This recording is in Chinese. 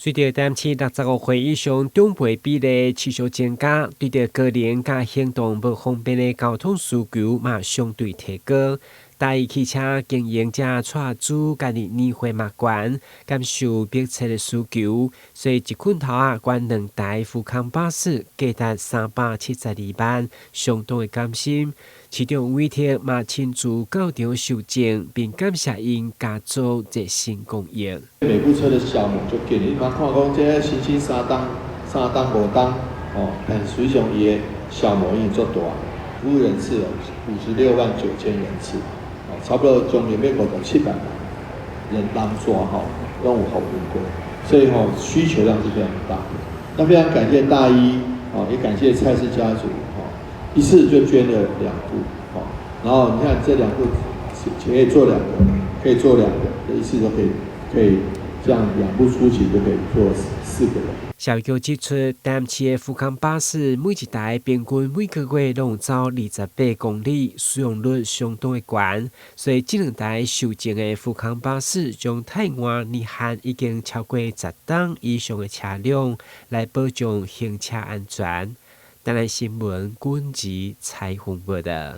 随着电池65岁以上长辈比例持续增加，对着个人甲行动不方便的交通需求嘛相对提高。大意汽车经营者带主家己年岁嘛悬，感受迫切的需求，所以一捆头关2台富康巴士，价值372万，相当的甘心。市长委托嘛亲自到场受证，并感谢因家族热心公益。每部车的小模就给你，看讲这星星3档5档哦，但实际上伊的小模已经做大，服务人次56万9千人次。差不多将近要57万人当抓都有服务过，所以需求量是非常大。那非常感谢大一也感谢蔡氏家族一次就捐了2部然后你看这2部可以做2个，一次都可以这样2部出勤就可以做4个人。消息指出，电池的富康巴士每一台平均每个月拢走28公里，使用率相当的高，所以这2台受证的富康巴士将汰换年限已经超过10档以上的车辆，来保障行车安全。台南新闻军事采访报道。